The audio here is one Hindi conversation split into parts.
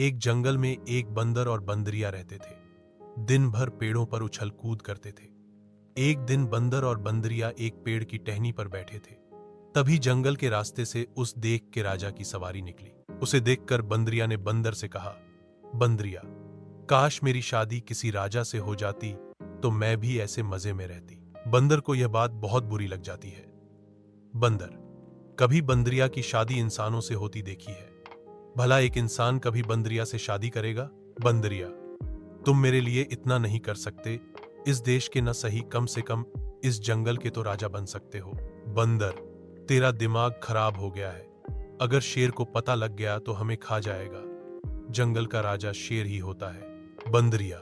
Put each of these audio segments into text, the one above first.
एक जंगल में एक बंदर और बंदरिया रहते थे। दिन भर पेड़ों पर उछल कूद करते थे। एक दिन बंदर और बंदरिया एक पेड़ की टहनी पर बैठे थे। तभी जंगल के रास्ते से उस देख के राजा की सवारी निकली। उसे देखकर बंदरिया ने बंदर से कहा, बंदरिया, काश मेरी शादी किसी राजा से हो जाती तो मैं भी ऐसे मजे में रहती। बंदर को यह बात बहुत बुरी लग जाती है। बंदर, कभी बंदरिया की शादी इंसानों से होती देखी है? भला एक इंसान कभी बंदरिया से शादी करेगा? बंदरिया, तुम मेरे लिए इतना नहीं कर सकते। इस देश के न सही, कम से कम इस जंगल के तो राजा बन सकते हो। बंदर, तेरा दिमाग खराब हो गया है। अगर शेर को पता लग गया तो हमें खा जाएगा। जंगल का राजा शेर ही होता है। बंदरिया,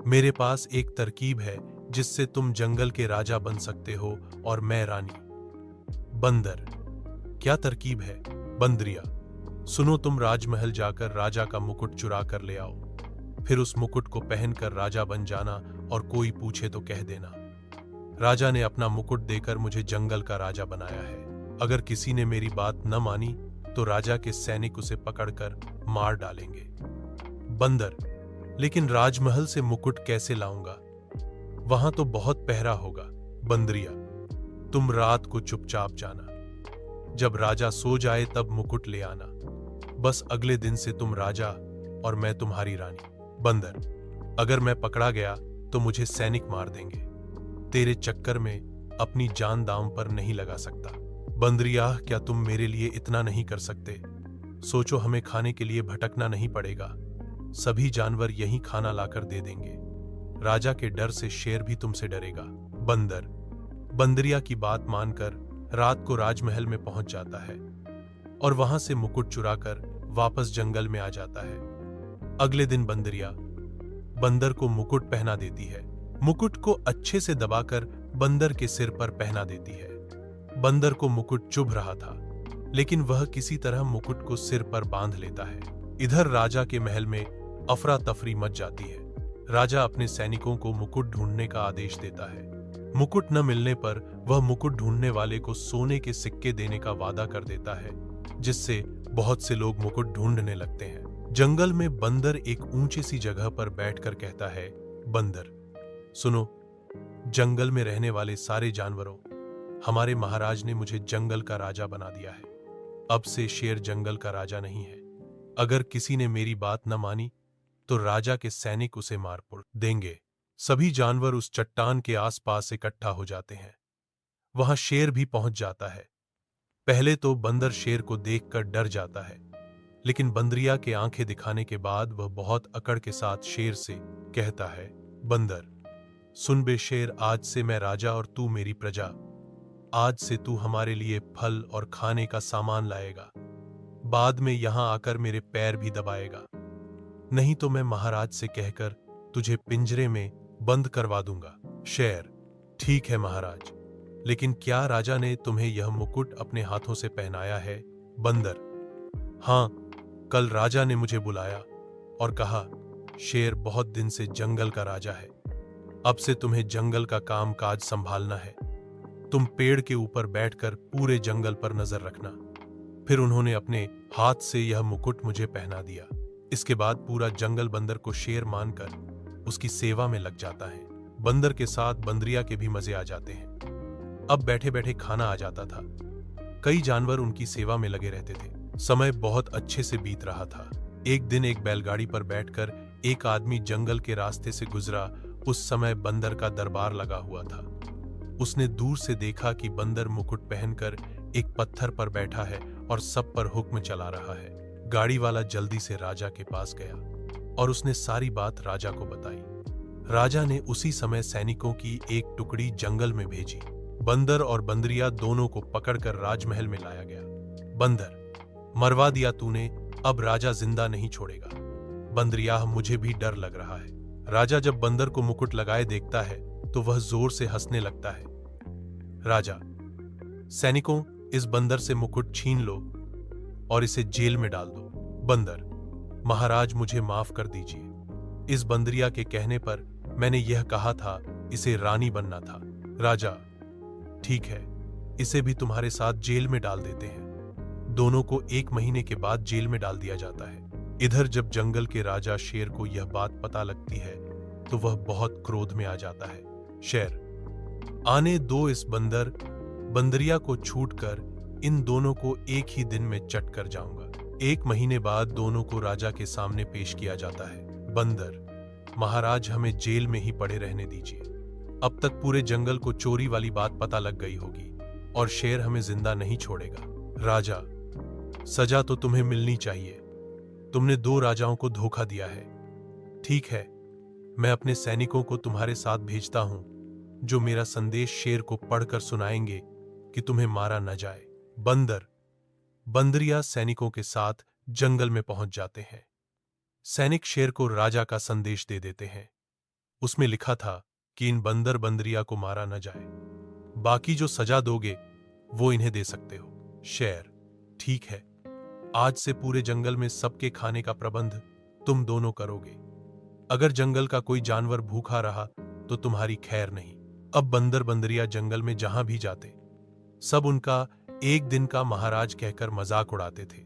मेरे पास एक तरकीब है जिससे तुम जंगल के राजा बन सकते हो और मैं रानी। बंदर, क्या तरकीब है? बंदरिया, सुनो, तुम राजमहल जाकर राजा का मुकुट चुरा कर ले आओ। फिर उस मुकुट को पहनकर राजा बन जाना और कोई पूछे तो कह देना, राजा ने अपना मुकुट देकर मुझे जंगल का राजा बनाया है। अगर किसी ने मेरी बात न मानी तो राजा के सैनिक उसे पकड़कर मार डालेंगे। बंदर, लेकिन राजमहल से मुकुट कैसे लाऊंगा? वहां तो बहुत पहरा होगा। बंदरिया, तुम रात को चुपचाप जाना। जब राजा सो जाए तब मुकुट ले आना। बस अगले दिन से तुम राजा और मैं तुम्हारी रानी। बंदर, अगर मैं पकड़ा गया तो मुझे सैनिक मार देंगे। तेरे चक्कर में अपनी जान दांव पर नहीं लगा सकता। बंदरिया, क्या तुम मेरे लिए इतना नहीं कर सकते? सोचो, हमें खाने के लिए भटकना नहीं पड़ेगा। सभी जानवर यहीं खाना लाकर दे देंगे। राजा के डर से शेर भी तुमसे डरेगा। बंदर, बंदरिया की बात मानकर रात को राजमहल में पहुंच जाता है और वहां से मुकुट चुराकर वापस जंगल में आ जाता है। अगले दिन बंदरिया बंदर को मुकुट पहना देती है। मुकुट को अच्छे से दबाकर बंदर के सिर पर पहना देती है। बंदर को मुकुट चुभ रहा था, लेकिन वह किसी तरह मुकुट को सिर पर बांध लेता है। इधर राजा के महल में अफरा तफरी मच जाती है। राजा अपने सैनिकों को मुकुट ढूंढने का आदेश देता है। मुकुट न मिलने पर वह मुकुट ढूंढने वाले को सोने के सिक्के देने का वादा कर देता है, जिससे बहुत से लोग मुकुट ढूंढने लगते हैं। जंगल में बंदर एक ऊंची सी जगह पर बैठकर कहता है, बंदर, सुनो, जंगल में रहने वाले सारे जानवरों, हमारे महाराज ने मुझे जंगल का राजा बना दिया है। अब से शेर जंगल का राजा नहीं है। अगर किसी ने मेरी बात न मानी तो राजा के सैनिक उसे मार देंगे। सभी जानवर उस चट्टान के आसपास इकट्ठा हो जाते हैं। वहां शेर भी पहुंच जाता है। पहले तो बंदर शेर को देखकर डर जाता है, लेकिन बंदरिया के आंखें दिखाने के बाद वह बहुत अकड़ के साथ शेर से कहता है, बंदर, सुन बे शेर, आज से मैं राजा और तू मेरी प्रजा। आज से तू हमारे लिए फल और खाने का सामान लाएगा। बाद में यहां आकर मेरे पैर भी दबाएगा, नहीं तो मैं महाराज से कहकर तुझे पिंजरे में बंद करवा दूंगा। शेर, ठीक है महाराज, लेकिन क्या राजा ने तुम्हें यह मुकुट अपने हाथों से पहनाया है? बंदर, हां, कल राजा ने मुझे बुलाया और कहा, शेर बहुत दिन से जंगल का राजा है। अब से तुम्हें जंगल का काम काज संभालना है। तुम पेड़ के ऊपर बैठकर पूरे जंगल पर नजर रखना। फिर उन्होंने अपने हाथ से यह मुकुट मुझे पहना दिया। इसके बाद पूरा जंगल बंदर को शेर मानकर उसकी सेवा में लग जाता है। बंदर के साथ बंदरिया के भी मजे आ जाते हैं। अब बैठे बैठे खाना आ जाता था। कई जानवर उनकी सेवा में लगे रहते थे। समय बहुत अच्छे से बीत रहा था। एक दिन एक बैलगाड़ी पर बैठकर एक आदमी जंगल के रास्ते से गुजरा। उस समय बंदर का दरबार लगा हुआ था। उसने दूर से देखा कि बंदर मुकुट पहनकर एक पत्थर पर बैठा है और सब पर हुक्म चला रहा है। गाड़ी वाला जल्दी से राजा के पास गया और उसने सारी बात राजा को बताई। राजा ने उसी समय सैनिकों की एक टुकड़ी जंगल में भेजी। बंदर और बंदरिया दोनों को पकड़कर राजमहल में लाया गया। बंदर, मरवा दिया तूने, अब राजा जिंदा नहीं छोड़ेगा। बंदरिया, मुझे भी डर लग रहा है। राजा जब बंदर को मुकुट लगाए देखता है तो वह जोर से हंसने लगता है। राजा, सैनिकों, इस बंदर से मुकुट छीन लो और इसे जेल में डाल दो। बंदर, महाराज, मुझे माफ कर दीजिए। इस बंदरिया के कहने पर मैंने यह कहा था, इसे रानी बनना था। राजा, ठीक है, इसे भी तुम्हारे साथ जेल में डाल देते हैं। दोनों को 1 महीने के बाद जेल में डाल दिया जाता है। इधर जब जंगल के राजा शेर को यह बात पता लगती है तो वह बहुत क्रोध में आ जाता है। शेर, आने दो इस बंदरिया को छूटकर इन दोनों को एक ही दिन में चट कर जाऊंगा। 1 महीने बाद दोनों को राजा के सामने पेश किया जाता है। बंदर, महाराज, हमें जेल में ही पड़े रहने दीजिए। अब तक पूरे जंगल को चोरी वाली बात पता लग गई होगी और शेर हमें जिंदा नहीं छोड़ेगा। राजा, सजा तो तुम्हें मिलनी चाहिए। तुमने 2 राजाओं को धोखा दिया है। ठीक है, मैं अपने सैनिकों को तुम्हारे साथ भेजता हूं जो मेरा संदेश शेर को पढ़कर सुनाएंगे कि तुम्हें मारा न जाए। बंदरिया सैनिकों के साथ जंगल में पहुंच जाते हैं। सैनिक शेर को राजा का संदेश दे देते हैं। उसमें लिखा था कि इन बंदरिया को मारा न जाए, बाकी जो सजा दोगे वो इन्हें दे सकते हो। शेर, ठीक है, आज से पूरे जंगल में सबके खाने का प्रबंध तुम दोनों करोगे। अगर जंगल का कोई जानवर भूखा रहा तो तुम्हारी खैर नहीं। अब बंदरिया जंगल में जहां भी जाते सब उनका एक दिन का महाराज कहकर मजाक उड़ाते थे।